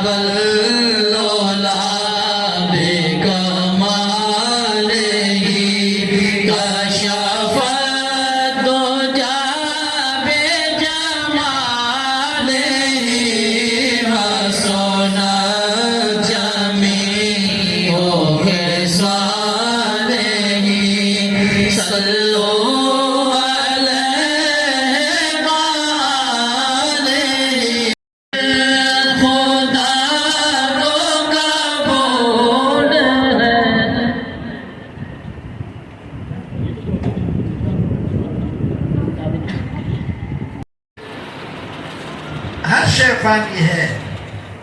बल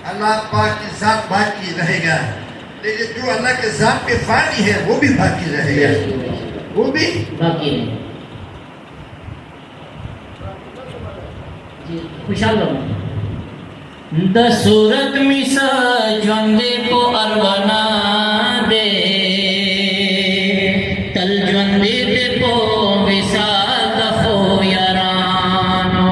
अल्लाह पाक की जात बाकी रहेगा, लेकिन जो अल्लाह के जात पे फानी है वो भी बाकी रहेगा, वो भी बाकी है। जी खुशहाल रहो। द सूरत मिसा ज्वंदे को अरवाना दे तल ज्वंदे दे को विसाल दफो यारानो।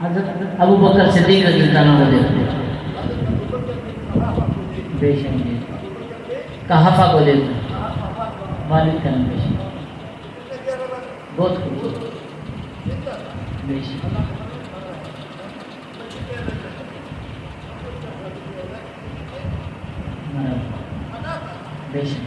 हज़रत अबू बकर सिद्दीक़ रज़ियल्लाहु अन्हु देखते बेशक जी कहाफा को देखते वालिद का नाम बेशक बहुत खूब बेशक बेशक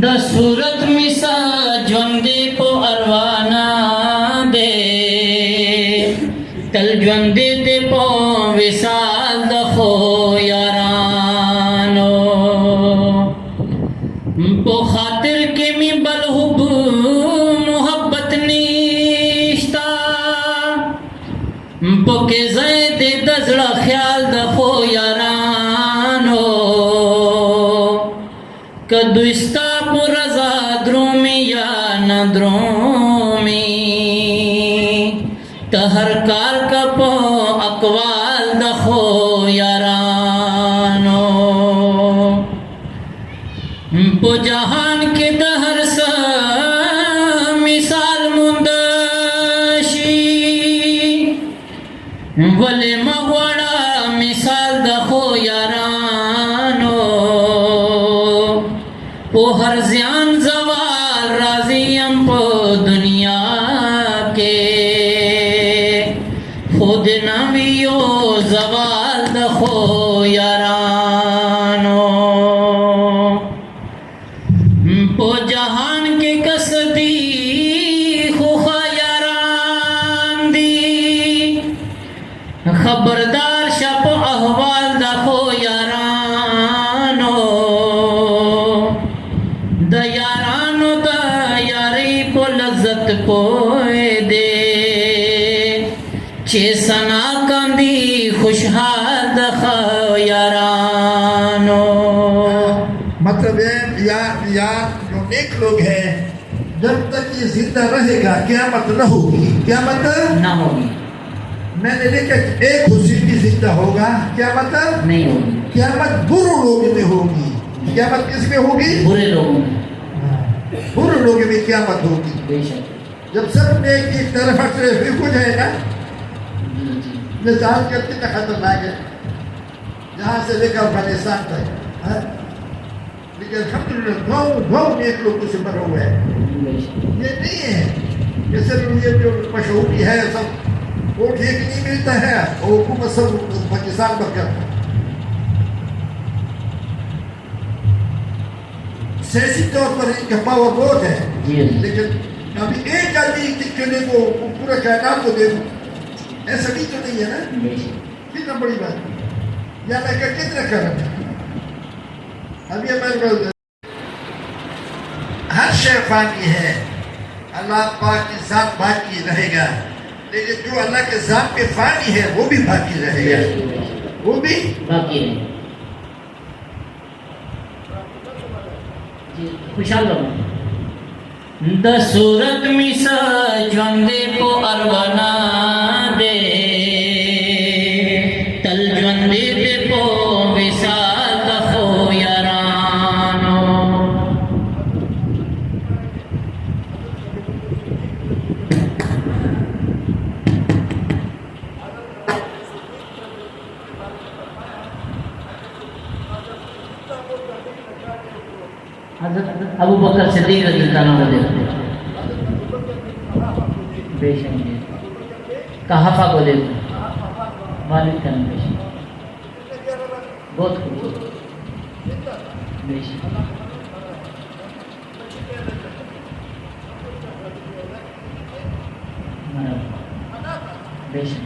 द सूरत मिसा ज्वंदे को अरवाना दे तल ज्वंदे दे पो विसाल दखो यारानो पो खातिर के मी बलहुब मोहब्बत निश्ता पो के ज़ैदे दज़ड़ा ख्याल दखो यारानो कदुस्ता पुरजा द्रोमी या न द्रोमी तहर कार कपो अकवाल दखो यारानो पो जहान के दहर सा मिसाल मुंदशी वले मगवाड़ा मिसाल दखो यारानो वो हर ज़ियान ज़वाल राज़ियम पो दुनिया के खुद नवियो ज़वाल दखो यारानो पो जहान के कसदी खुखा यारान दी खबरदार शप अहवाल दखो यारानो द यारानो द यारी पो लज्जत पोए दे चे सना कंदी खुशहाल दखो यारानो मतलब यार जो नेक लोग हैं, जब तक ये जिंदा रहेगा क़यामत न होगी, क़यामत ना होगी, मैंने देखा एक हुस्न जिंदा होगा, क़यामत नहीं होगी, क़यामत बुरे लोगों में होगी। क़यामत किस में होगी? बुरे लोगों में, बुरे लोगों में क़यामत होगी। बेशक जब सब नेक की तरफ हट रहे फिर कुछ है ना, जी जी निजाम कितना खतरनाक है, जहाँ से लेकर अफगानिस्तान तक है? लेकिन अल्हम्दुलिल्लाह दो नेक लोगों से भरा हुआ है। बेशक ये नहीं है जैसे ये जो मशहूरी है सब वो ठीक नहीं मिलता है और हुकूमत सब पाकिस्तान पर करता है। सियासी तौर पर इनका पावर बहुत है, जी लेकिन अभी एक आदमी चुने को पूरा कायनात को दे ऐसा भी तो नहीं है ना। बेशक कितना बड़ी बात या मैं कितना कर रहा था अभी हमारे हर शय फानी है, अल्लाह पाक की जात बाकी रहेगा, लेकिन जो अल्लाह के जात पे फानी है वो भी बाकी रहेगा, वो भी बाकी है। जी खुशहाल रहो द सूरत मिस ज्वंदे को अरवना दे तल ज्वंदे दे पो विसाल दखो यारानो हज़रत अबू बकर सिद्दीक़ रज़ियल्लाहु अन्हु देखो बेशक कहाफा को देखो वालिद का नाम बेशक बहुत खूब बेशक बेशक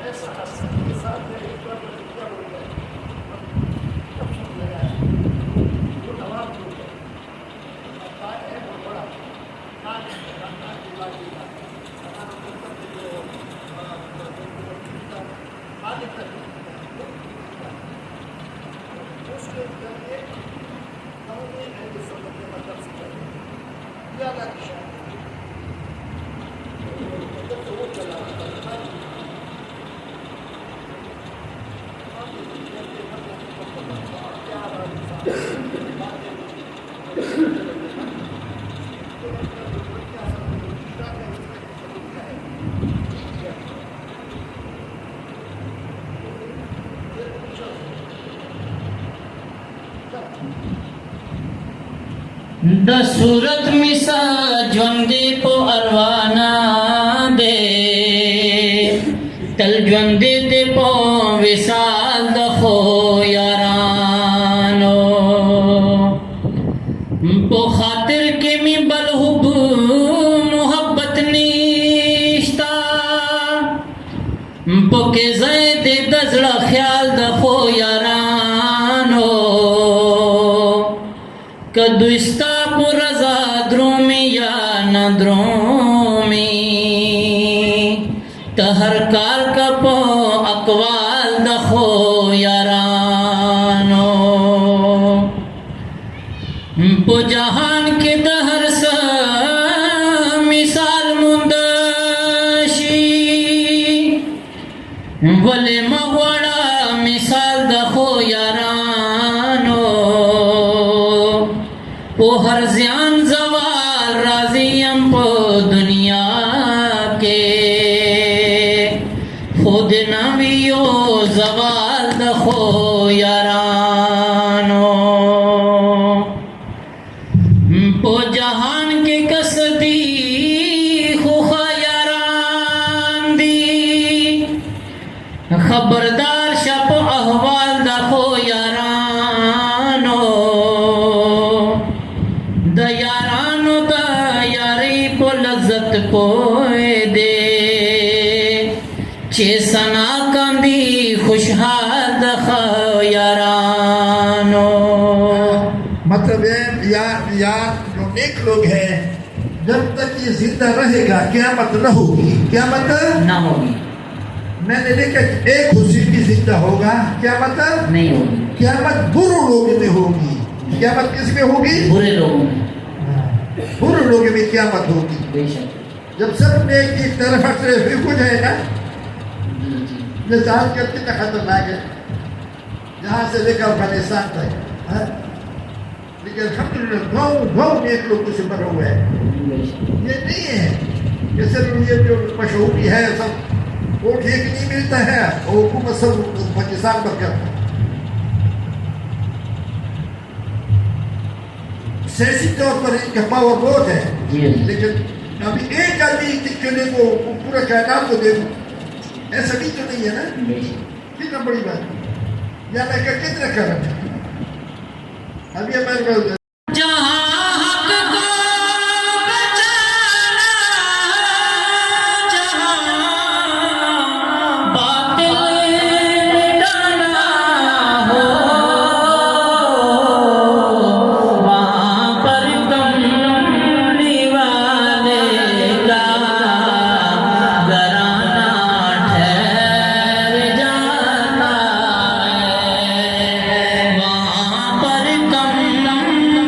ऐसा د صورت مسا ژوندې په اروانه دې تل ژوندې دې په وصال د خو یارانو په خاطر کې می بل حب محبت نشتا په کې زید د زړه خیال د خو یارانو کدوستا پرزا درومی یا ندرومی تهر کار کا پو اقوال دخو یارانو پو جہان کے دہر سا مثال مندشی ولی مغوڑا مثال دخو یارانو پو ہر زیان زوال راضیم پو دنیا کے خود نویو زوال دخو یارانو پو جہان کے قصدی خوخا یاران دی خبردار شپ احوال دخو یارانو د یارانو د یاری په لذت پوی دے چې سنا کاندی خوشحال د یارانو मतलब यार जो नेक लोग हैं जब तक ये जिंदा रहेगा क़यामत न होगी क़यामत ना होगी मैंने देखा एक हुस्न भी जिंदा होगा क़यामत नहीं होगी क़यामत बुरे लोगों में होगी क़यामत किस में होगी बुरे लोगों में बुरे लोगों में क़यामत होगी बेशक जब सब नेक की तरफ से हो जाएगा ये जान के कितना खतरनाक है यहाँ से लेकर अफगानिस्तान तक हाँ? लेकिन अल्हम्दुलिल्लाह गाँव नेक लोगों से भरा हुआ है ये नहीं है ये सिर्फ ये जो मशहूरी है सब वो ठीक नहीं मिलता है वो हुकूमत सब पाकिस्तान पर करता है सियासी तौर पर इनका पावर बहुत है लेकिन अभी एक आदमी चुने को पूरा कायनात को दे ऐसा भी तो नहीं है ना कितना बड़ी बात या मैं कितना कर रहा था अभी हमारे पास जहाँ हक को बचाना जहाँ बातिल मिटाना हो वहाँ पर कमली वाले का घराना ठहर जाता है वहाँ पर कमली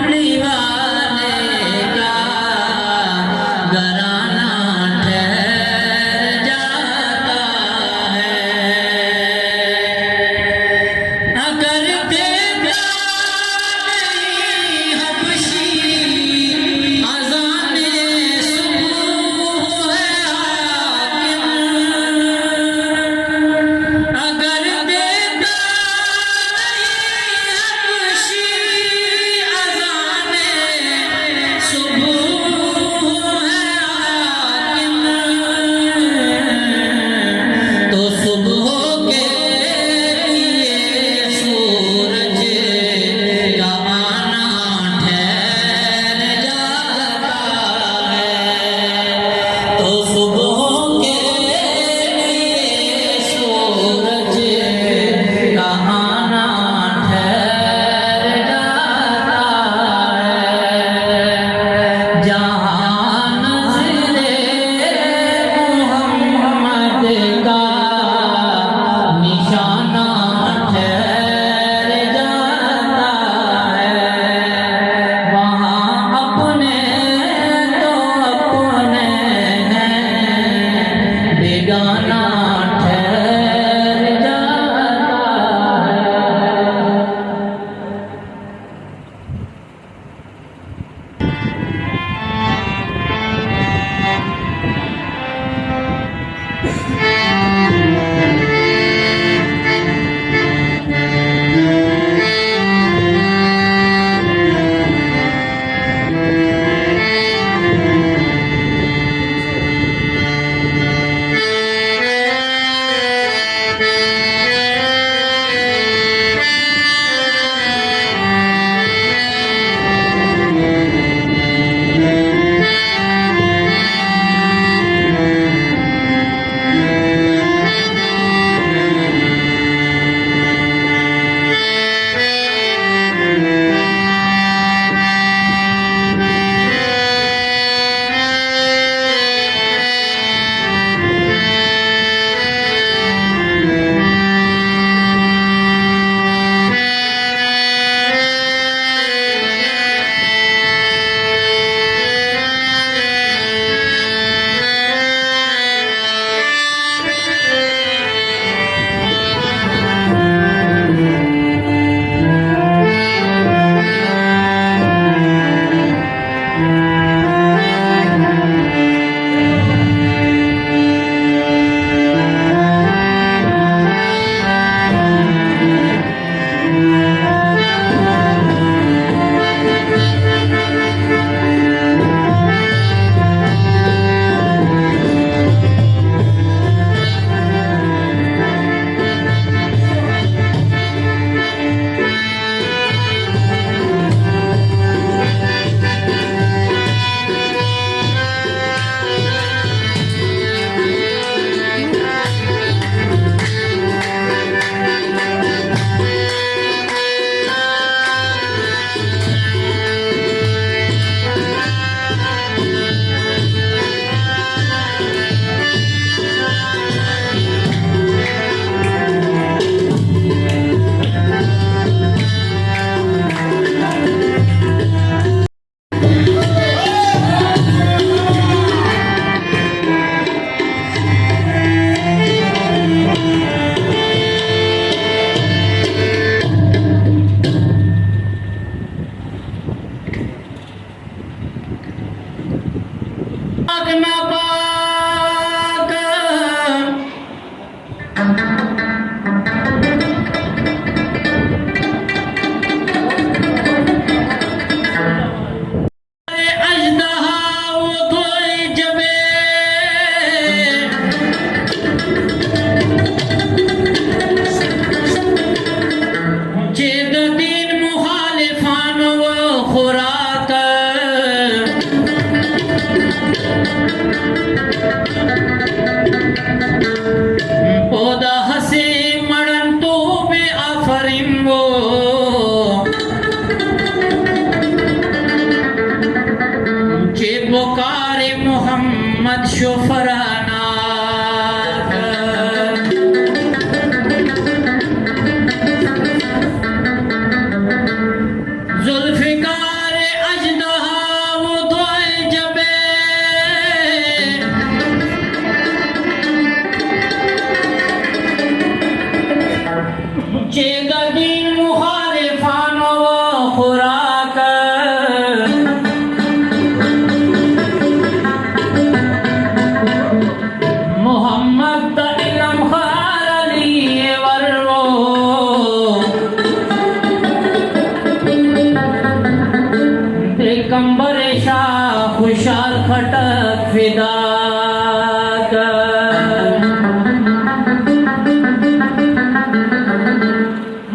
खटक फिदा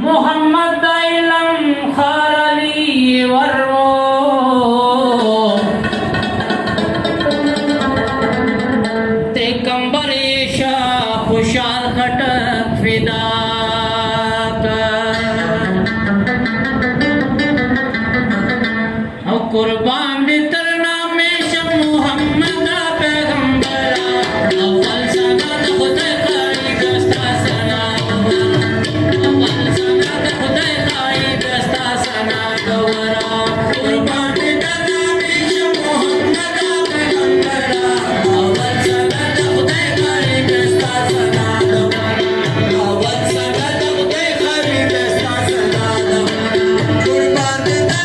मोहम्मद इलम खारली वर्रो ते कंबरेशा खुशाल खटक फिदा कुर्बान बितरना में शब मोहम्मद पैगंबरा अव्वल सनद खुदा खाई दस्ता सना अव्वल सनद खुदा खाई दस्ता सना गवरा कुर्बान बितरना में शब मोहम्मद पैगंबरा अव्वल सनद खुदा खाई दस्ता सना गवरा अव्वल सनद खुदा खाई दस्ता सना गवरा कुर्बान बितरना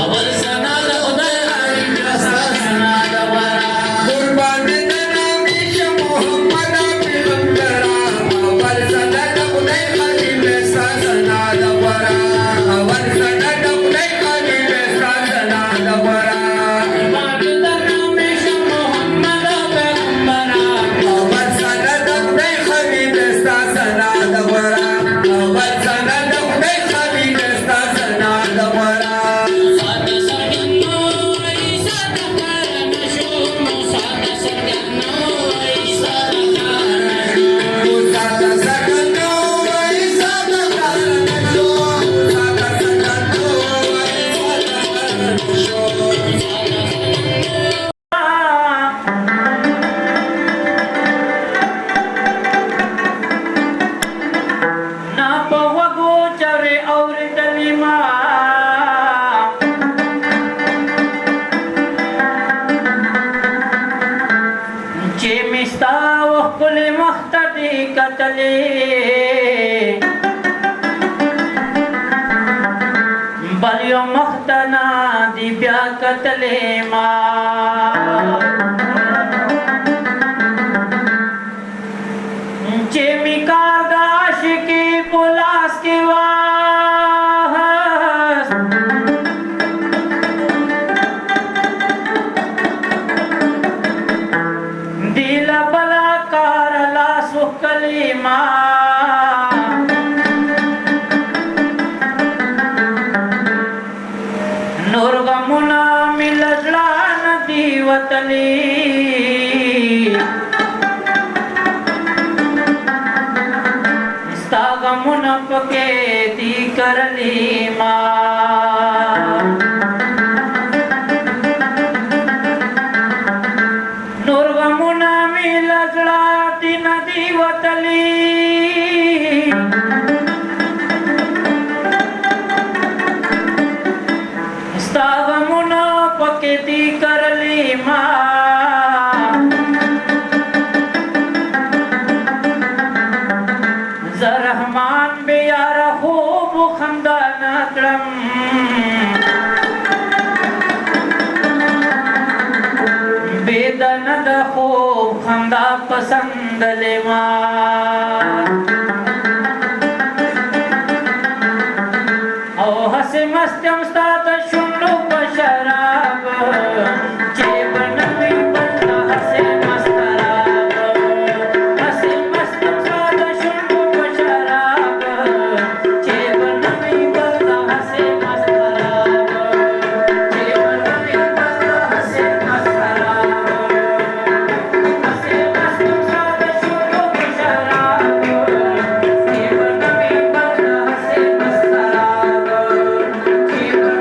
Awal sana چې مستا وکل مختدي کتلې بل یو مختنا دی بیا کتلې ما چې می کار د عاشقي پولاس کې واس दिल बला कार लास कलीमा नूर गमुना मिलजला नदी वतली स्ता गमुना पके दी करली मा नदी वतली स्तागमुना पकेती करली मा जरहमान बेयार खूब खंदान करम बेदन द खूब खंदा पसंद लेवा ओ हसे मस्तम स्तात शुंडो बशराब जेबन में बंदा हसे मस्तराब हसे मस्तम स्तात शुंडो बशराब जेबन में बंदा हसे मस्तराब जेबन में बंदा हसे मस्तराब Keep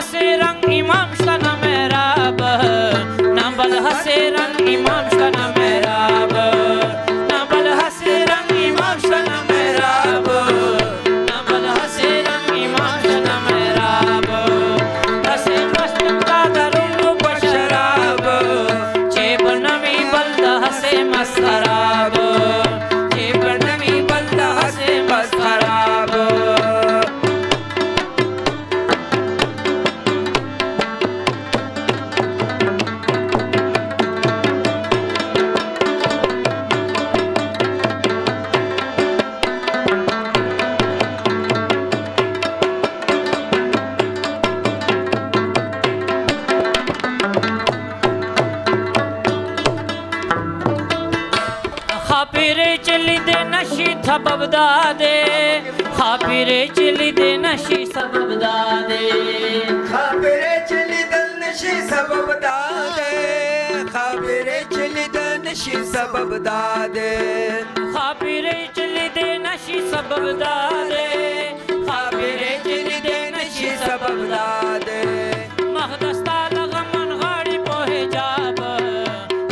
हसे रंग इमाम शन मेहराब नबल हसे रंग इमाम शन मेहराब नबल हसे रंग इमाम शन मेहराब नबल हसे रंग इमाम शन मेहराब हसे मस्त दादरुल बशराब चेब नवी बल्द हसे मसराब चेब नवी बल्द हसे मसराब खापिरे चली दे नशी सबब दादे खापिरे चली दे नशी सबब दादे खाबिरे चली दनशी सबब दादे खाबिरे चली दनशी सबब दादे खापिरे चली दे नशी सबब दादे खापिरे चली दे नशी सबब दादे मखदस्ता लगमन गाड़ी पोहे जाब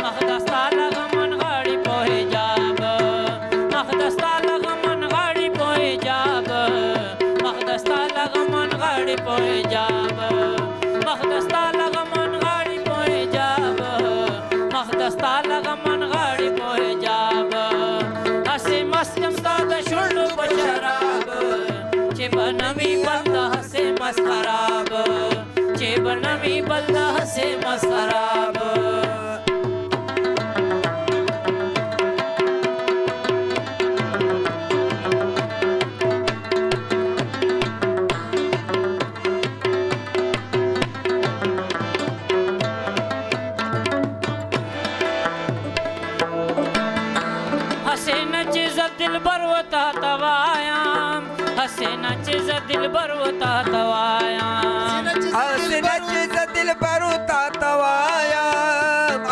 मखदस्ता लगमन गाड़ी पोहे जाब मखदस्ता लगमन गाड़ी पोहे जाब मखदस्ता लगमन गाड़ी पोहे जाब मखदस्ता लगमन गाड़ी पोहे जाब मखदस्ता लगमन गाड़ी पोहे जाब हसे मस्कम साद शुल्लु बशराब चेबनवी बल्द हसे मस्खराब चेबनवी बल्द हसे मस्खराब हसे नचिज दिल बरवता तवायाम हसे नचिज दिल बरवता तवायाम आसिनच दिल बरुता तवाया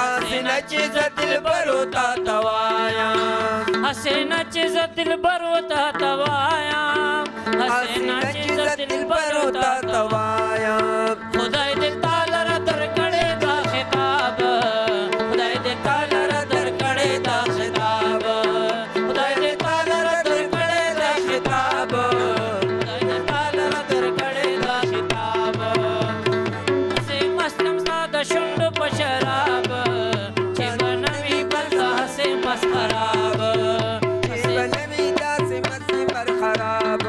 आसिनच दिल बरुता तवाया हसे नचिज दिल बरवता तवायाम हसे नचिज दिल बरवता तवाया खुदाई दे तालर दर कड़े दा खिताब खुदाई दे तालर दर कड़े दा खिताब खुदाई दे तालर दर कड़े दा खिताब खुदाई दे तालर दर कड़े दा खिताब हसे मस्तम सादा शुंड पशराब चेबनवी बल्दा हसे मस्खराब हसे बनवी दास मसी पर खराब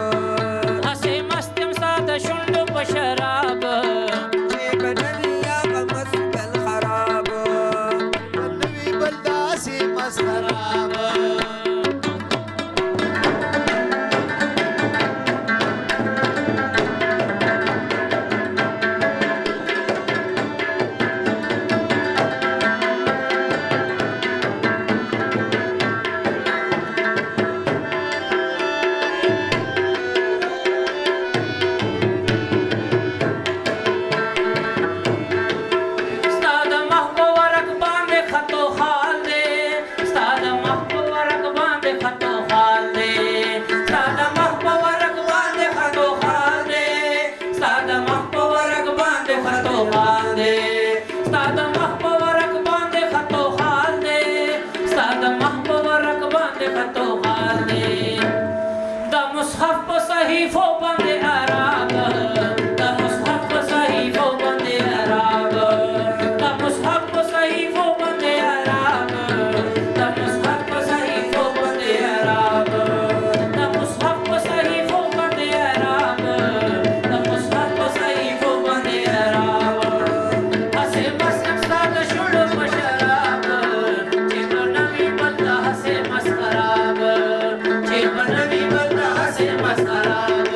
हसे मस्तम सादा शुंड पशराब बनवी या मस कल खराब नवी बल्दा से मसखराब Stada mahbo warak bande khato khalde Stada mahbo warak bande khato khalde Stada mahbo warak bande khato khalde Stada mahbo warak bande khato khalde Stada mahbo warak bande khato khalde Stada mahbo warak bande khato khalde Da mushaf po sahifo bande arab Da mushaf po sahifo bande arab Da mushaf po sahifo bande arab Da mushaf po sahifo bande arab Da mushaf po sahifo bande arab Da mushaf po sahifo bande arab Hase maskan sada shudu basharab Chebra navi balda hase maskarab Chebra navi balda hase maskarab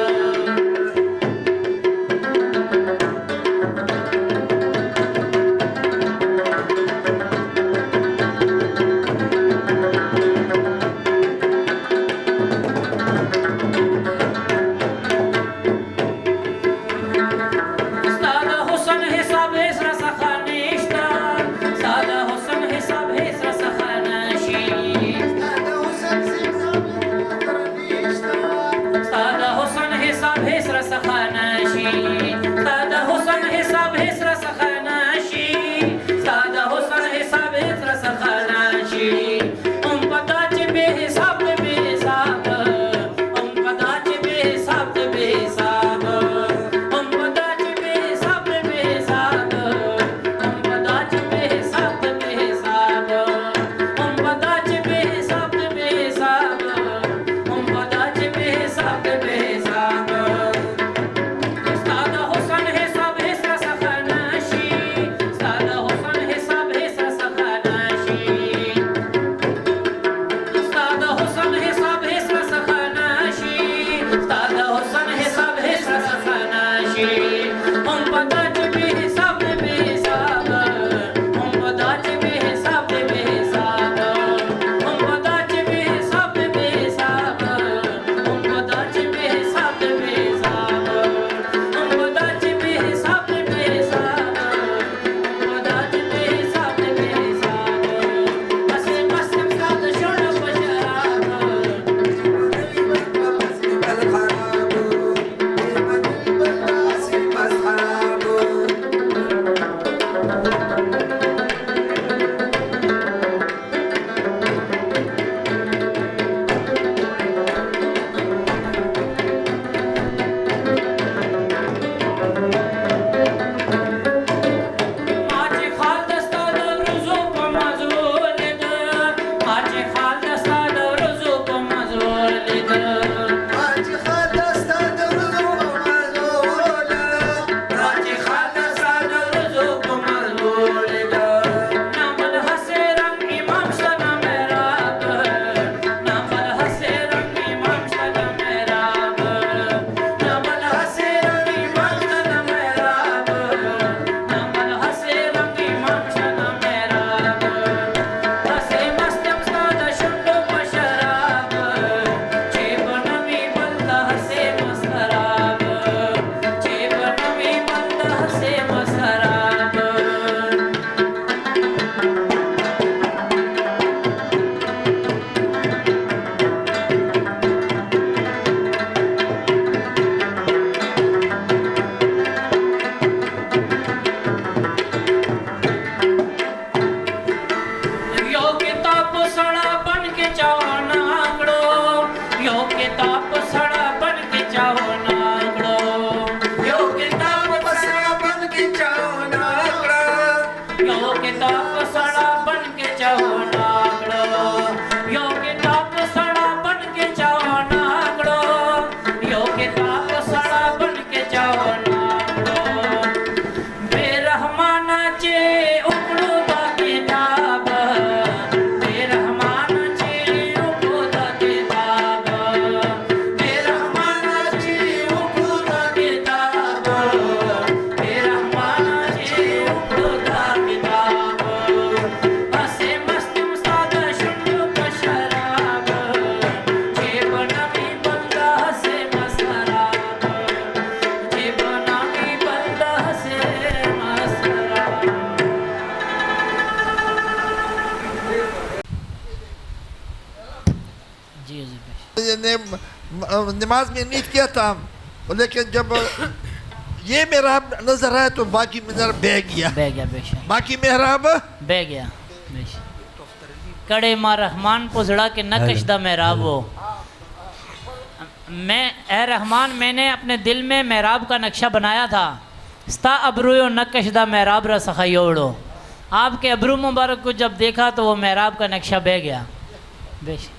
ताप सड़ा बन के जाओ नागड़ो यो के ताप सड़ा बन के जाओ नागड़ो यो के ताप सड़ा बन के जाओ नागड़ो बेरहमानाचे उकड़ो दाके दाब बेरहमानाचे उकड़ो दाके दाब बेरहमानाचे उकड़ो दाके दाब बेरहमानाचे उकड़ो दाके दाब असे मस्त मुस्ताद शुंडो का शराब जेब नमी बंदा से मसराब जेब नमी बंदा से मसराब जी ये नमाज में नींद किया था, लेकिन जब ये मेहराब नजर आया तो बाकी मेहराब बह गया। बेशक बाकी मेहराब बह गया बेशक कड़े मां रहमान पुजड़ा के नक्श दा मेहराब हो मैं ए रहमान मैंने अपने दिल में मेहराब का नक्शा बनाया था स्ता अबरूयो नक्श दा मेहराब रा सखयोड़ो आपके अबरू मुबारक को जब देखा तो वो मेहराब का नक्शा बह गया बेशक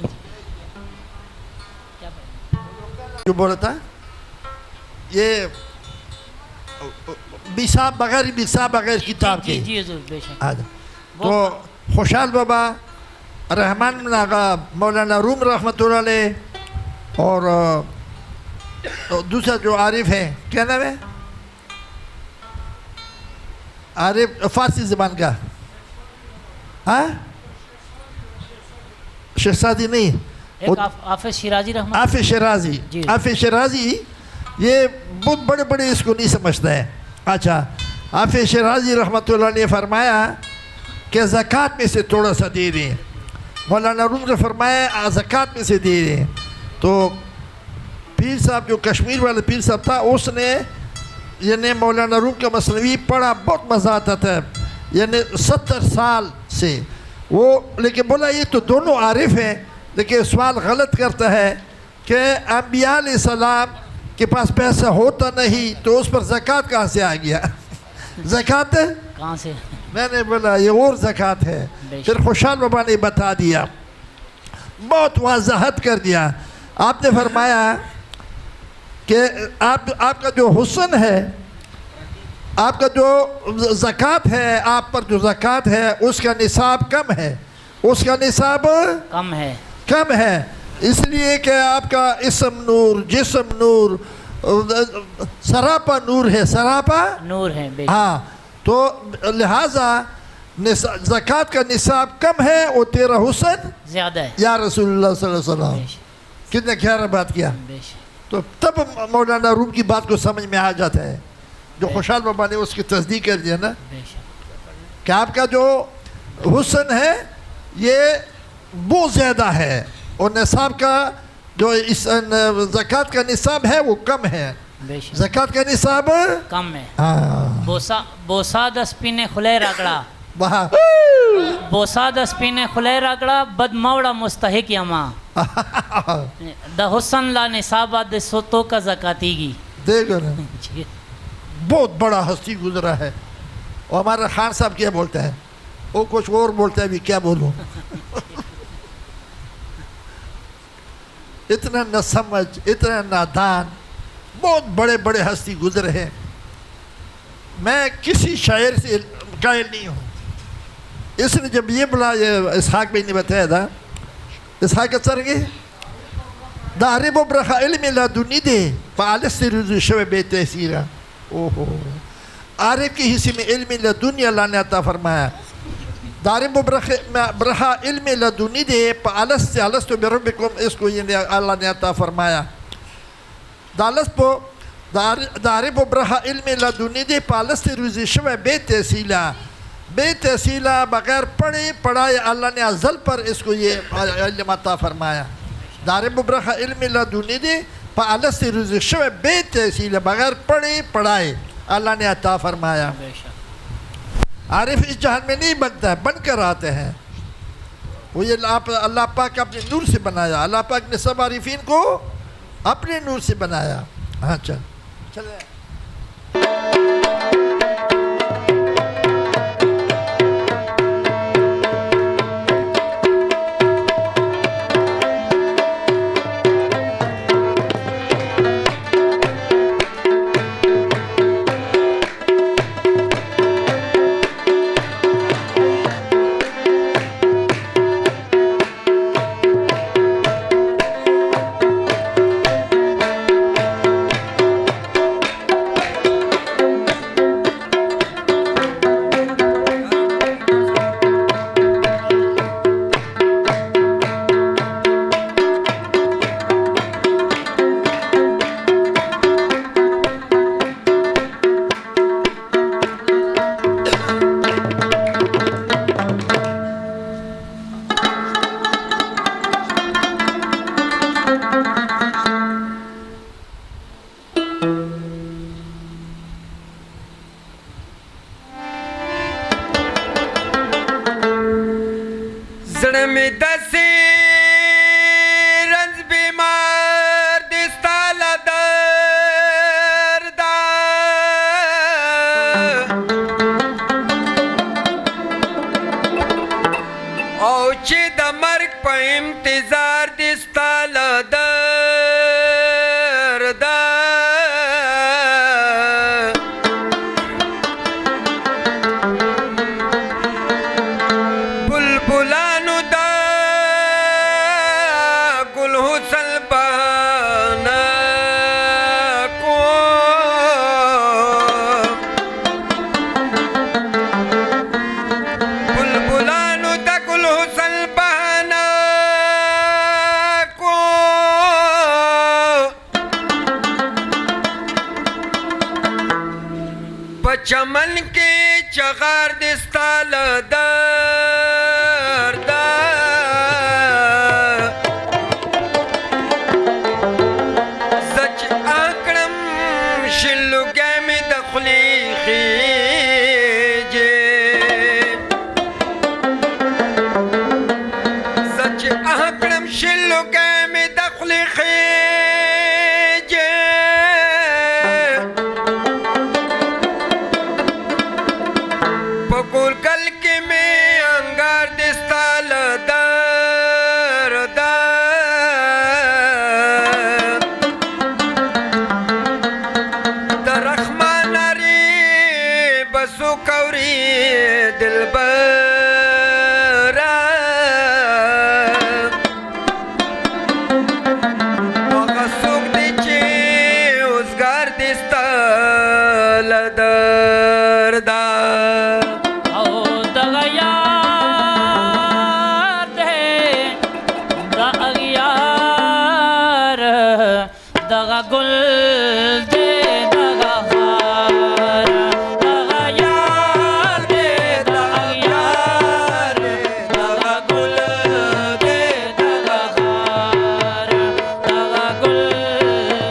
जो बोला था ये बिसा बगैर किताब जी के जी हुजूर बेशक आजा। तो खुशाल बाबा रहमान नागा मौलाना रूम रहमतुल्लाह अलैह और दूसरा जो आरिफ है क्या नाम है आरिफ फारसी ज़बान का हाँ शहजादी नहीं एक हाफिज शिराजी रहमान आफिज शराजी जी। आफिज शराजी ये बहुत बड़े बड़े इसको नहीं समझता है। अच्छा आफिज शराजी रहमतुल्लाह ने फरमाया कि ज़कात में से थोड़ा सा दे दें। मौलाना रूम ने फरमाया ज़कात में से दे दें। तो पीर साहब जो कश्मीर वाले पीर साहब था उसने यानी मौलाना रूम का मसनवी पढ़ा, बहुत मज़ा आता था यानी 70 साल से वो, लेकिन बोला ये तो दोनों आरिफ हैं, लेकिन सवाल गलत करता है कि अंबिया अलैहिस्सलाम के पास पैसा होता नहीं तो उस पर ज़कात कहाँ से आ गया ज़कात कहाँ से मैंने बोला ये और ज़कात है। बेशक। फिर खुशाल बाबा ने बता दिया, बहुत वजाहत कर दिया। आपने फरमाया कि आपका जो हुस्न है, आपका जो ज़कात है, आप पर जो ज़कात है उसका निसाब कम है, उसका निसाब कम है इसलिए कि आपका इसम नूर जिस्म नूर सरापा नूर है, सरापा नूर है बेशक। हाँ, तो लिहाजा ज़कात का निसाब कम है और तेरा हुस्न ज़्यादा है या रसूलुल्लाह सल्लल्लाहु अलैहि वसल्लम। बेशक कितने गहरा बात किया। बेशक तो तब मौलाना रूम की बात को समझ में आ जाता है, जो खुशाल बाबा ने उसकी तस्दीक कर दिया ना बेशक कि आपका जो हुस्न है ये बहुत ज़्यादा है और निसाब का जो इस ज़कात का निसाब है वो कम है। बेशक ज़कात का निसाब कम है। हाँ बोसा दस्पी ने खुले रगड़ा वहाँ बोसा दस्पी ने खुले रगड़ा बदमौड़ा मुस्तहिक यमा द हुसन ला निसाबा दे सोतो का ज़कातीगी। देखो ना जी बहुत बड़ा हस्ती गुजरा है। और हमारा खान साहब क्या बोलते हैं, वो कुछ और बोलते हैं, अभी क्या बोलूं इतना न समझ, इतना नादान, बहुत बड़े बड़े हस्ती गुजरे हैं। मैं किसी शायर से कायल नहीं हूँ। इसने जब ये बोला, ये इसहाक भाई ने बताया था, इसहाक सरगे दारिब ब्रखा इल्म लदुनी दे पालस रुजु शव बेतसीरा। ओहो, आरिफ के हिस्से में इल्म लदुनी अल्लाह ने अता फरमाया। दारिब ब्रखा इल्म लदुनी दे पालस से अलस तो बिरबिकुम, इसको ये अल्लाह ने अता फरमाया। दालस पो दारिब ब्रखा इल्म लदुनी दे पालस से रुजु शव बेतसीला। बेतसीला बगैर पढ़े पढ़ाए अल्लाह ने अज़ल पर इसको ये इल्म अता फरमाया। दारिब ब्रखा इल्म लदुनी दे पालस से रुजु शव बेतसीला, बगैर पढ़े पढ़ाए अल्लाह ने अता फरमाया। आरिफ इस जहान में नहीं बनता है, बनकर आते हैं। वो ये अल्लाह पाक अपने नूर से बनाया। अल्लाह पाक ने सब आरिफीन को अपने नूर से बनाया। हाँ चले زړه مې داسې رنځ بیمار دی ستا له درده او چې د مرګ په انتظار دی ستا له درده بلبلانو دا ګل حسن بهانه کوم بلبلانو دا ګل حسن بهانه کوم په چمن کې چغار دې ستا له درده زه چې اکړم شلوګی مې د خولې خېجې زه چې اکړم شلوګی مې د خولې خېجې په ګورګل کې مې انګار دې ستا له درده د رحمان نارې به څوک اوري دلبره هغه څوک دی چې اوزګار دې ستا له درده او دغه یار دی د اغیار دغه ګل دی دغه هار دغه یار دی د اغیار دغه ګل دی دغه هار دغه ګل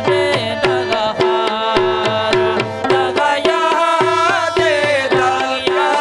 دی دغه هار دغه یار دی د اغیار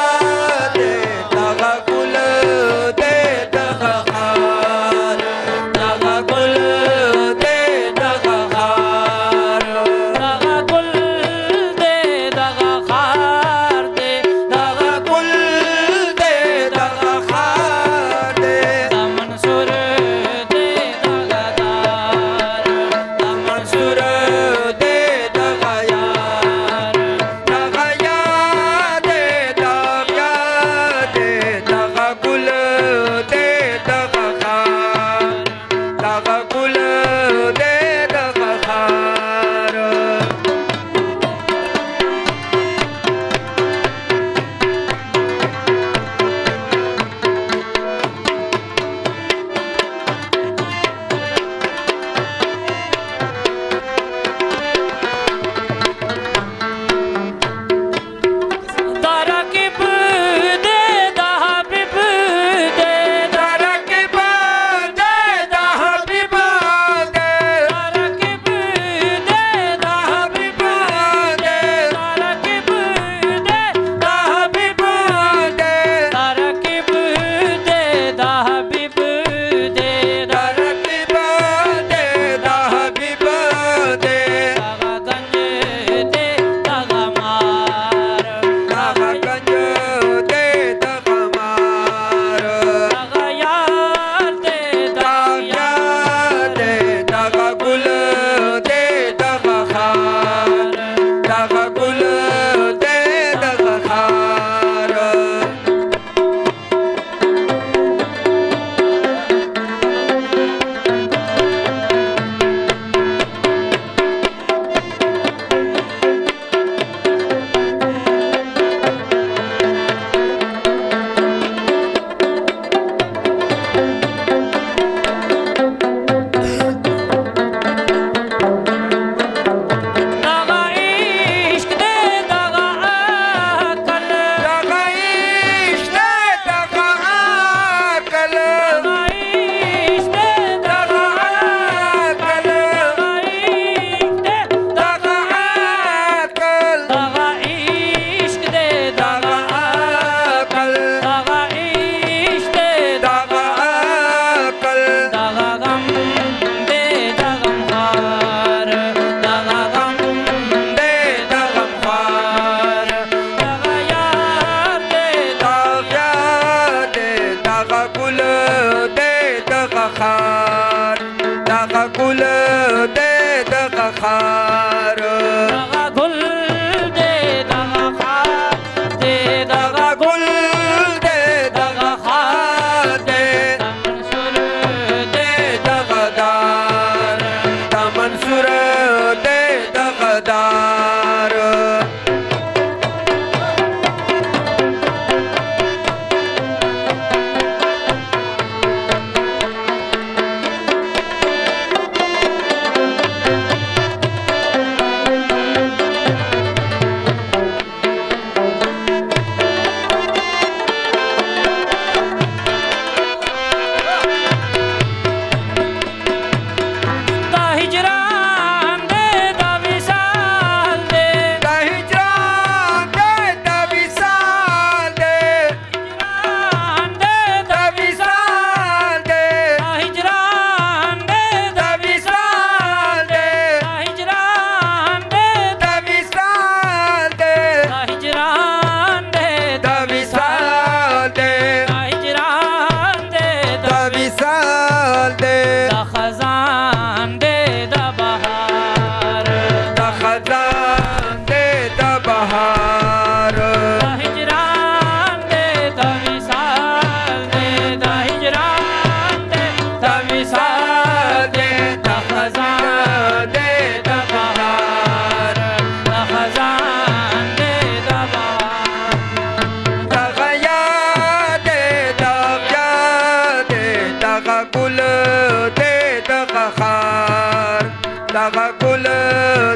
دغه ګل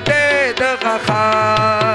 دی دغه خار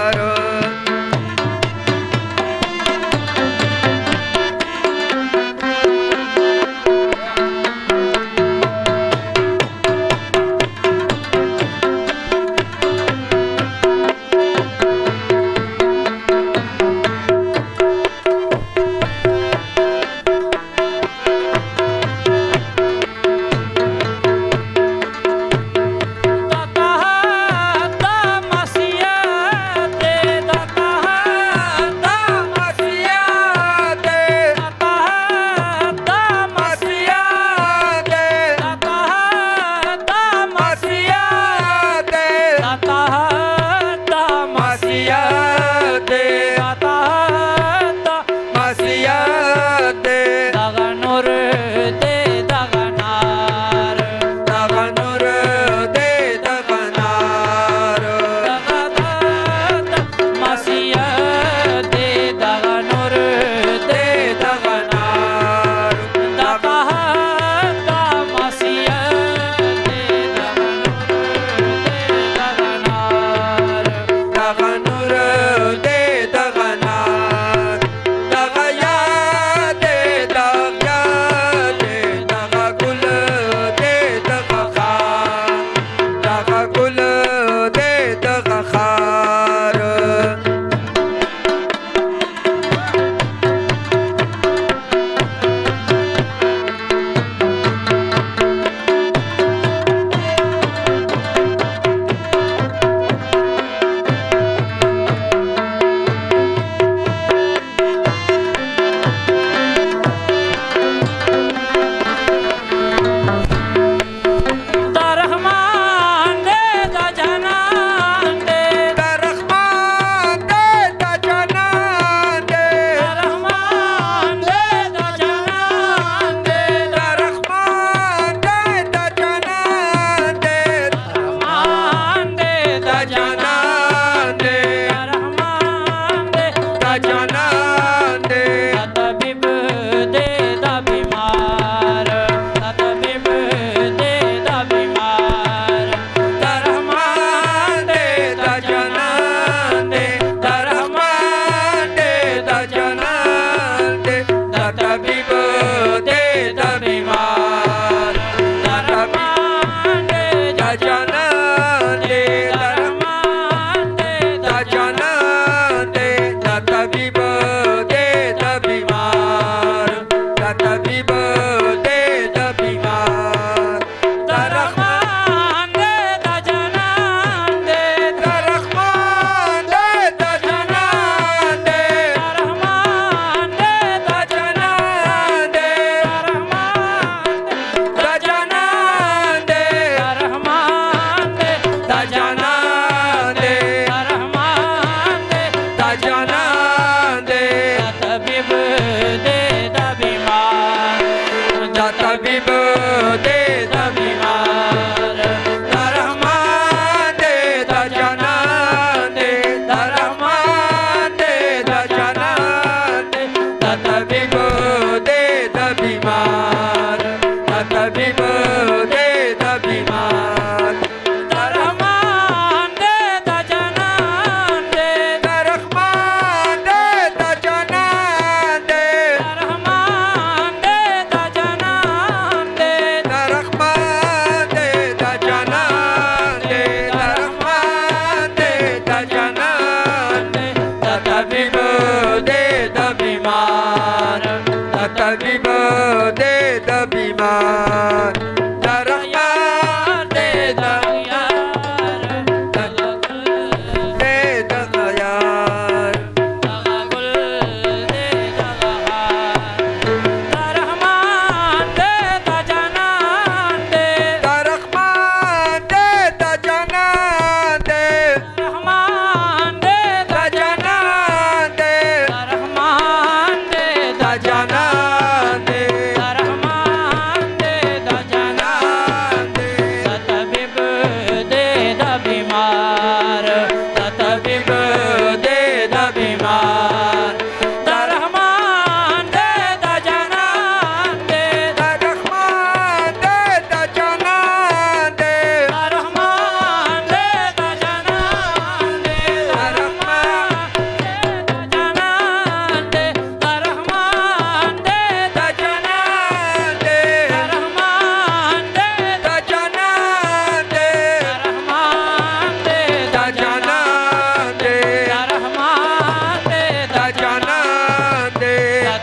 दे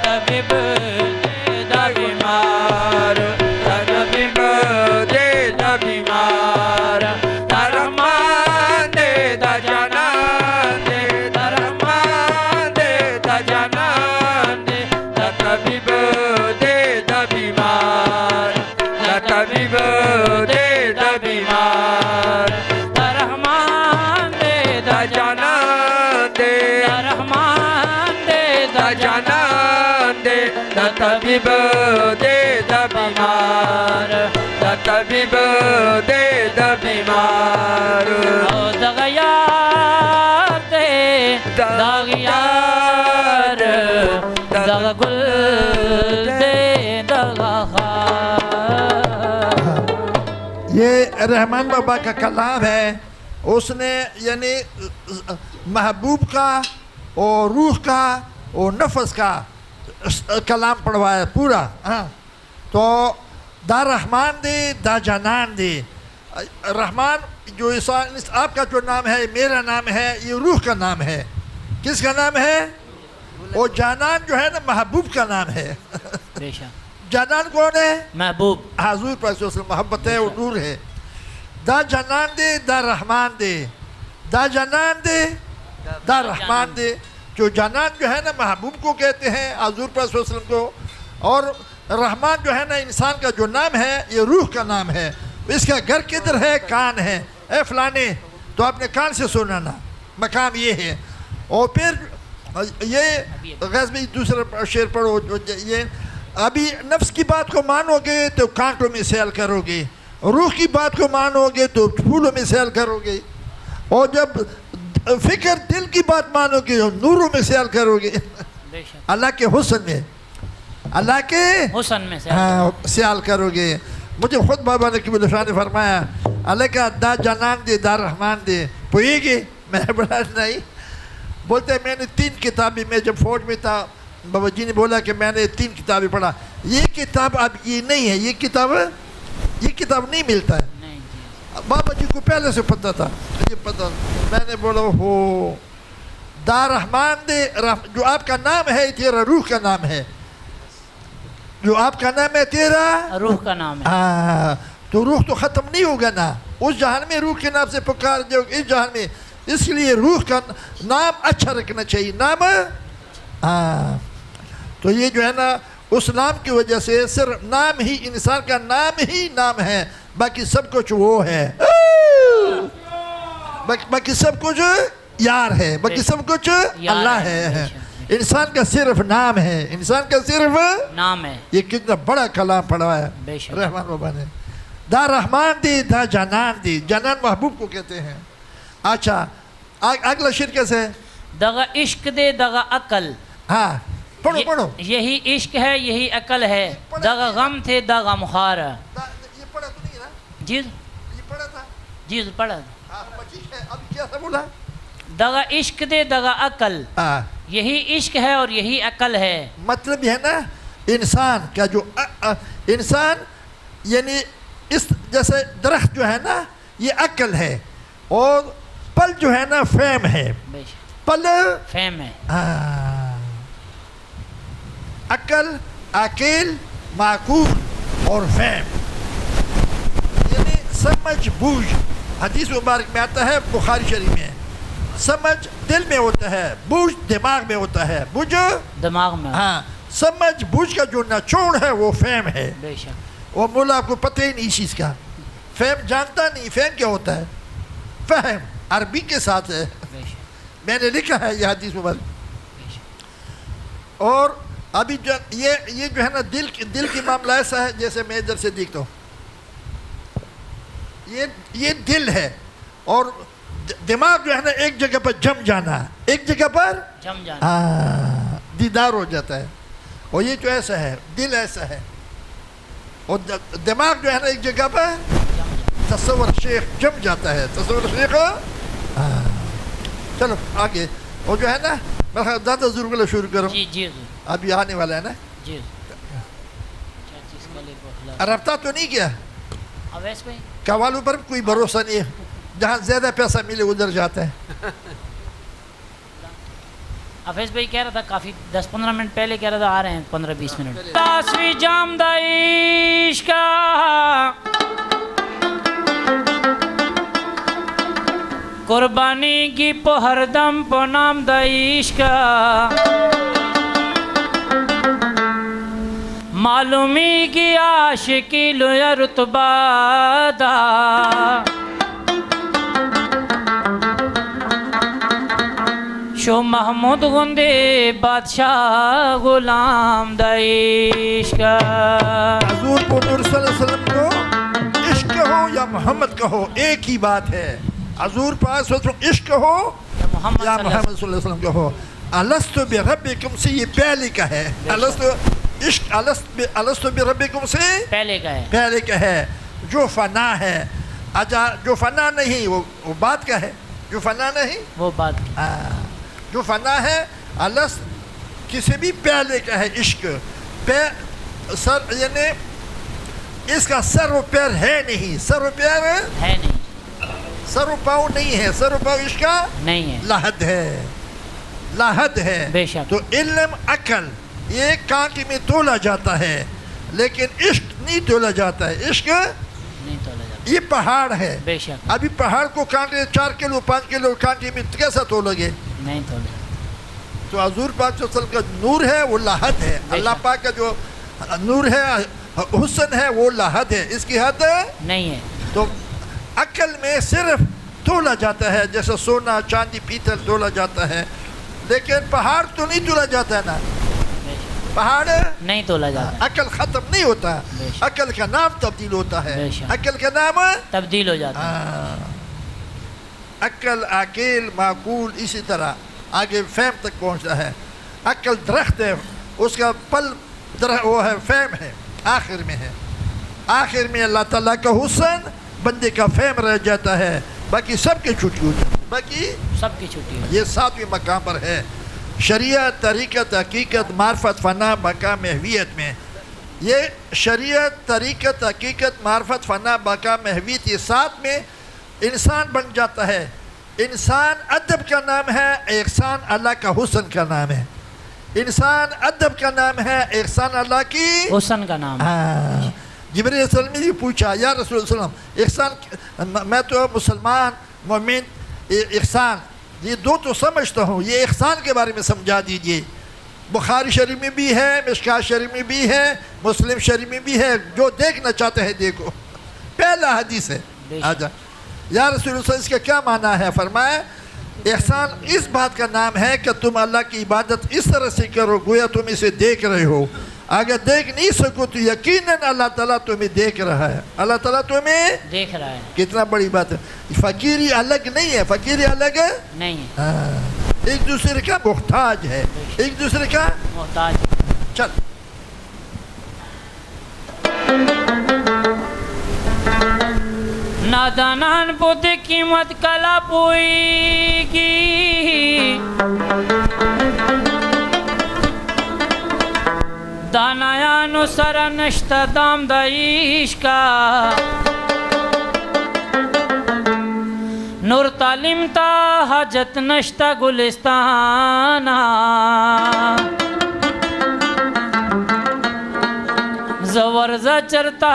तबीब दे बीमार तबीब दे बीमार रहमान दे जानान दे रहमान दे जानान दे तबीब दे बीमार तबीब दे बीमार रहमान दे जानान दे रहमान दे जानान दे तबीब दे बीमार तबीब दे बीमार ओ दगयार दे दगयार दग गुल दे दगा ये रहमान बाबा का कलाम है। उसने यानी महबूब का और रूह का और नफ्स का कलाम पढ़वाया पूरा। हाँ, तो दा रहमान दे दा जानान दे। रहमान जो आपका जो नाम है, मेरा नाम है, ये रूह का नाम है। किसका नाम है? और जानान जो है ना, महबूब का नाम है। बेशक जानान कौन है? महबूब हजूर पर मोहब्बत है और नूर है। दा जानान दे दा रहमान दे, दा जानान दे दा रहमान दे। जो जानान जो है ना महबूब को कहते हैं, हजूर पर को, और रहमान जो है ना इंसान का जो नाम है, ये रूह का नाम है। इसका घर किधर है? कान है। ए फलाने, तो आपने कान से सुना ना, मकाम ये है। और फिर ये गैस में दूसरा शेर पढ़ो, ये अभी नफ्स की बात को मानोगे तो कांटों में सैल करोगे, रूह की बात को मानोगे तो फूलों में सैल करोगे, और जब फिक्र दिल की बात मानोगे तो नूरों में सैल करोगे। बेशक अल्लाह के हुस्न में, अल्लाह के हुस्न में से हाँ सैल करोगे। मुझे खुद बाबा ने कभी ने फरमाया, अल्लाह का दा जानान दे दा रहमान दे पोएगी। मैं बड़ा नहीं बोलते, मैंने 3 किताबें, मैं जब फौज में था बाबा जी ने बोला कि मैंने 3 किताबें पढ़ा। ये किताब अब ये नहीं है, ये किताब नहीं मिलता है। नहीं जी बाबा जी को पहले से पता था, ये पता। मैंने बोला हो दा रहमान दे, जो आपका नाम है तेरा रूह का नाम है, जो आपका नाम है तेरा रूह का नाम है। हाँ, तो रूह तो ख़त्म नहीं होगा ना। उस जहान में रूह के नाम से पुकार जो इस जहान में, इसलिए रूह का नाम अच्छा रखना चाहिए। नाम हाँ, तो ये जो है ना उस नाम की वजह से सिर्फ नाम ही, इंसान का नाम ही नाम है, बाकी सब कुछ वो है। बाकी सब कुछ यार है, बाकी सब कुछ अल्लाह है। इंसान का सिर्फ नाम है, इंसान का सिर्फ नाम है। ये कितना बड़ा कलाम पढ़ा है बेशक रहमान बाबा ने। दा रहमान दे दा जानान दे, जानान महबूब को कहते हैं। अच्छा, अगला शेर कैसे है? दगा इश्क दे दगा अकल, हाँ पढ़ो पढ़ो। यही इश्क है यही अकल है, दगा गम थे दगा मुखार। ये पढ़ा तो नहीं ना? जी ये पढ़ा था? जी पढ़ा। हाँ ठीक है। अब क्या था बोला? दगा इश्क दे दगा अकल, हाँ, यही इश्क है और यही अकल है। मतलब है ना, इंसान का जो इंसान यानी इस जैसे दरख्त जो है ना, ये अकल है, और पल जो है ना फेम है। बेशक पल फेम है। अकल, अकील, माकूल और फेम, यानी समझ बूझ। हदीस मुबारक में आता है, बुखारी शरीफ में, समझ दिल में होता है, बूझ दिमाग में होता है। बूझ दिमाग में। हाँ, समझ बूझ का जो निचोड़ है वो फेम है। बेशक वो बोला आपको पता ही नहीं इस चीज़ का, फेम जानता नहीं। फेम क्या होता है? फहम अरबी के साथ है। बेशक मैंने लिखा है ये हदीस मुबारक। बेशक और अभी जो ये जो है ना दिल की मामला ऐसा है, जैसे मैं इधर से देखता हूँ, ये दिल है, और दिमाग जो है ना एक जगह पर जम जाना, एक जगह पर जम जाना। दीदार हो जाता है। और ये जो ऐसा है, दिल ऐसा है, और दिमाग जो है ना एक जगह पर तस्वर शेख जम जाता है। तस्वर शेख चलो आगे। और जो है ना, मैं ज़्यादा ज़रूर शुरू करूँ, जी जी अभी आने वाला है ना। जी रफ्ता तो नहीं किया, अवैस भाई कवालों पर कोई भरोसा नहीं है, जहाँ ज़्यादा पैसा मिले उधर जाता है। हाफिज भाई कह रहा था काफ़ी 10-15 मिनट पहले कह रहा था आ रहे हैं 15-20 मिनट तासवी जामदा इश्का कुर्बानी की हरदम नाम दा इश्का मालूमी की आशिकी लोया रुतबा दा शो महमूद गुंदे बादशाह गुलाम दा इश्क हजूर को नूर सल्लल्लाहु अलैहि वसल्लम को इश्क हो या मोहम्मद कहो एक ही बात है। हजूर पास इश्क हो मोहम्मद या सल्लल्लाहु मोहम्मद सल्लल्लाहु अलैहि वसल्लम कहो। अलस्तु बिरब्बिकुम से ये पहले का है। अलस्तु इश्क अलस्तु बिरब्बिकुम से पहले का है, पहले का है। जो फना है अजा जो फना नहीं वो बात का है। जो फना नहीं वो बात जो फना है अलस किसी भी पहले का है। इश्क सर यानी इसका सर व पैर है नहीं, सर व पैर है नहीं, सर व पाँव नहीं है। सर व पाँव इसका नहीं है, लाहद है, लाहद है। बेशक। तो इल्म अकल ये कांटे में तोला जाता है लेकिन इश्क नहीं तोला जाता है। इश्क नहीं तोला जाता, ये पहाड़ है। बेशक अभी पहाड़ को कांटे 4 किलो 5 किलो कांटे में कैसा तोलोगे? नहीं तोला। तो हजूर पाक सल्लल्लाहु अलैहि वसल्लम का नूर है वो लाहद है। अल्लाह पाक का जो नूर है हुस्न है वो लाहद है, इसकी हद नहीं है। तो अक्ल में सिर्फ तोला जाता है जैसे सोना चांदी पीतल तोला जाता है, लेकिन पहाड़ तो नहीं तोला जाता है ना। पहाड़ नहीं तोला जाता, अक्ल ख़त्म नहीं होता, बेशक। अक्ल का नाम तब्दील होता है, बेशक। अक्ल का नाम तब्दील हो जाता है। अक्ल आकिल माकूल इसी तरह आगे फैम तक पहुंचता है। अक्ल दरख्त है, उसका पल वो है फैम है, आखिर में है। आखिर में अल्लाह ताला का हुस्न बंदे का फैम रह जाता है, बाकी सबकी छुट्टी हो जाती है, बाकी सबकी छुट्टी है। ये 7वें मकाम पर है। शरीयत तरीक़त हकीकत मार्फत फ़ना मकाम महवियत में ये शरीयत तरीक़त हकीकत मार्फत फ़ना मकाम महवियत ये 7 में इंसान बन जाता है। इंसान अदब का नाम है, एहसान अल्लाह का हुस्न का नाम है। इंसान अदब का नाम है, एहसान अल्लाह की हुस्न का नाम है। जिब्रील अलैहिस्सलाम ने भी पूछा या रसूल सल्लम एहसान मैं तो मुसलमान मोमिन एहसान ये दो तो समझता हूँ, ये एहसान के बारे में समझा दीजिए। बुखारी शरीफ में भी है, मिशकात शरीफ में भी है, मुस्लिम शरीफ में भी है, जो देखना चाहते हैं देखो। पहला हदीस है। आजा या रसूल सल्लम इसका क्या माना है? फरमाया एहसान इस बात का नाम है कि तुम अल्लाह की इबादत इस तरह से करो गोया तुम इसे देख रहे हो। अगर देख नहीं सको तो यकीनन अल्लाह ताला तुम्हें देख रहा है। अल्लाह ताला तुम्हें देख रहा है। कितना बड़ी बात है। फकीरी अलग नहीं है, फकीरी अलग नहीं है, एक दूसरे का मोहताज है, एक दूसरे का मोहताज। चल नादानान बुद्ध कीमत कला पोएगी, दानायानुसार नश्ता दाम दाइश का नूर तालिम ता हजत नश्ता गुलिस्ताना जवर्जा चरता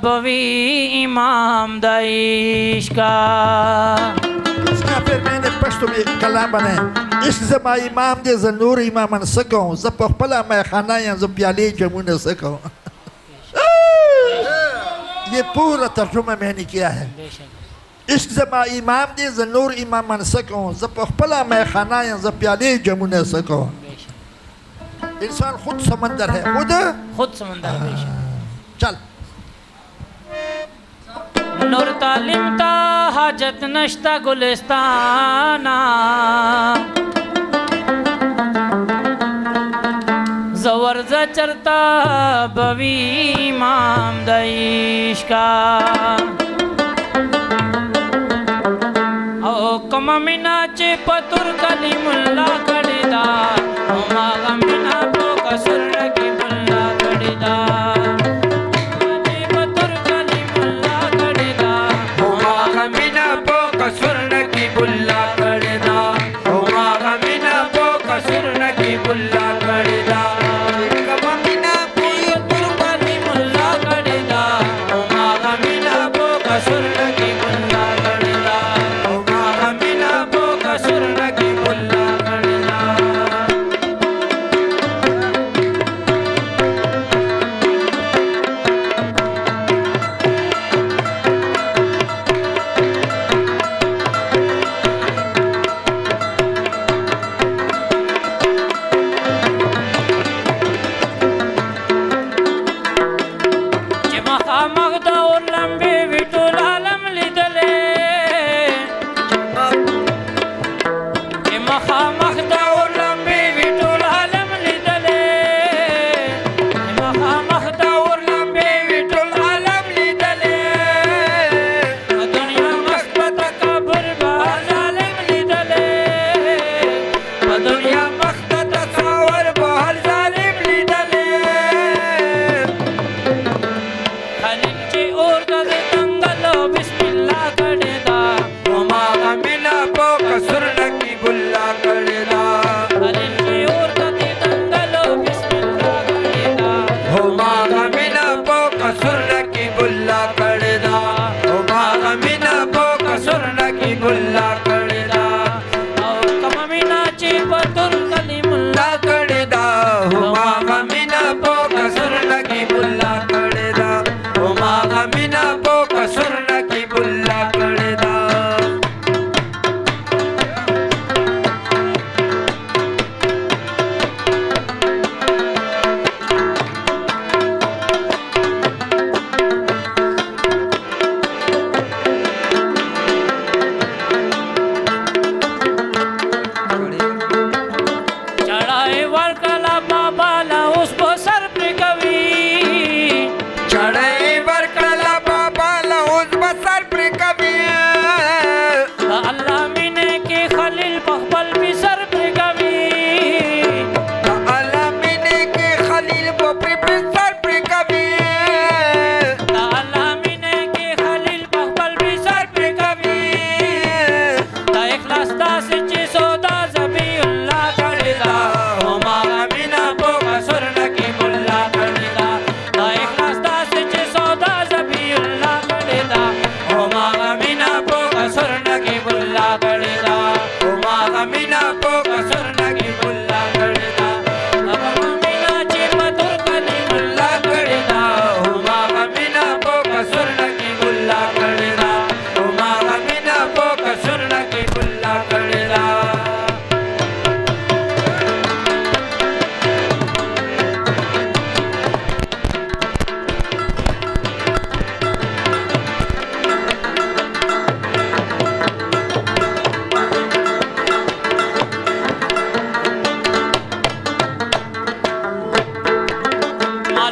बवी इमाम दाइश का। इसका फिर मैंने पश्तो में कलाम बनाया। इश्क ज़मा इमाम दे ज़नूर इमामन सकूं ज़ब पला मैं खाना या ज़ब प्याले जमुन सकूं। ये पूरा तर्जुमा मैंने किया है। इश्क ज़मा इमाम दे ज़नूर इमामन सकूं ज़ब पला मैं खाना या ज़ब प्याले जमुन सकूं। इंसान खुद समंदर है, खुद समंदर है। चल नूर तालिम ता हाजत नश्ता गुलिस्ताना जवर्जा चरता बवी इमाम दाइश का। ओ कमिना चे पतुर कली मुल्ला कड़ीदा ओ मिना तो कसुर की मुल्ला कड़ीदा पतुर कली मुल्ला कड़ीदा ओ मिना तो कसुर की मुल्ला कड़ीदा ओ मिना तो कसुर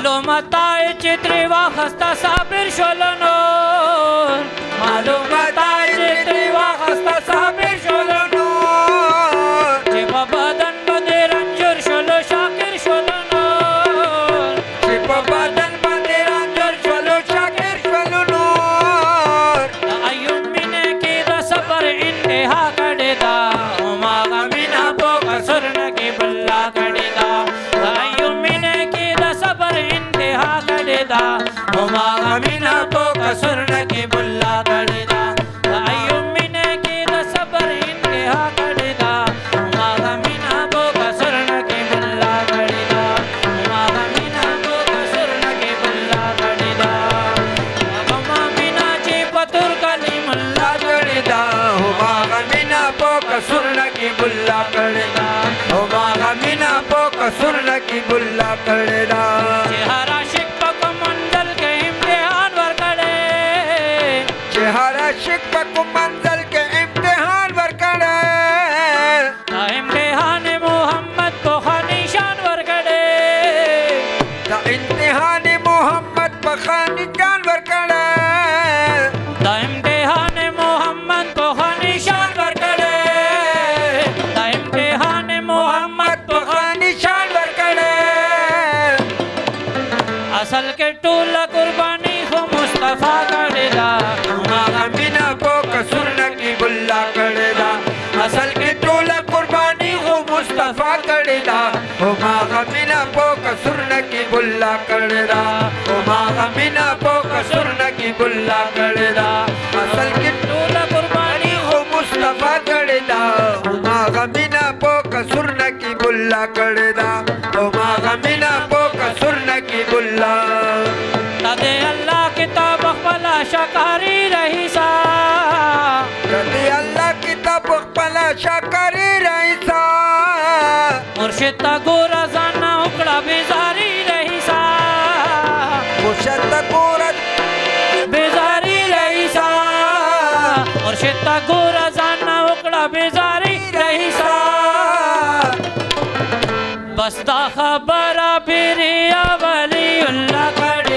معلوماتای چتری واخستا صابر شولنور معلوماتای چتری واخستا صابر شولنور چې په بدن باندې رنجور شولو شاکر شولنور چې په بدن باندې رنجور شولو شاکر شولو نور د ایوب مینه کې د صبر انتها کړې ده ما غمینا په قصر نه کې بلا کړې ده د ایوب مینه کې د صبر انتها کړې ده ما غمینا په قصر نه کې بلا کړې ده د ایوب مینه کې د صبر انتها کړې ده ما غمینا په قصر نه کې بلا کړې ده ما غمینا په قصر نه کې بلا کړې ده ما مینا چې پتور کلیم الله کړې ده هما غمینا په کسر نکی بلا کړی دا هما غمینا په کسر نکی بلا کړی دا چې هر عاشق په کوم منزل کې امتحان ورکړي چې هر عاشق په کوم منزل کې امتحان ورکړی دا امتحان محمد په نشان ورکړي دا امتحان محمد په خانقان ورکړی دا امتحان محمد په نشان ورکړي دا امتحان محمد په نشان ورکړی اصل کې ټول قرباني خو مصطفی کړي دا هما غمینا په کسر نکی بلا کړی دا اصل کې ټول قرباني خو مصطفی کړی دا هما غمینا په کسر نکی بلا کړی دا هما غمینا په کسر نکی بلا کړی دا اصل کې ټول قرباني خو مصطفی کړی دا هما غمینا په کسر نکی بلا کړی دا هما غمینا په کسر نکی بلا تدے اللہ کتاب خپل شکاری رہی سا کدی الله کتاب خپل شکرې رئیسا مرشد تا ګور ځان وکړه بیزاری رہی سا مرشد ګور بیزاری رہی سا مرشد تا ګور ځان وکړه بیزاری رہی سا بس دا خبره پیریا ولی الله کړه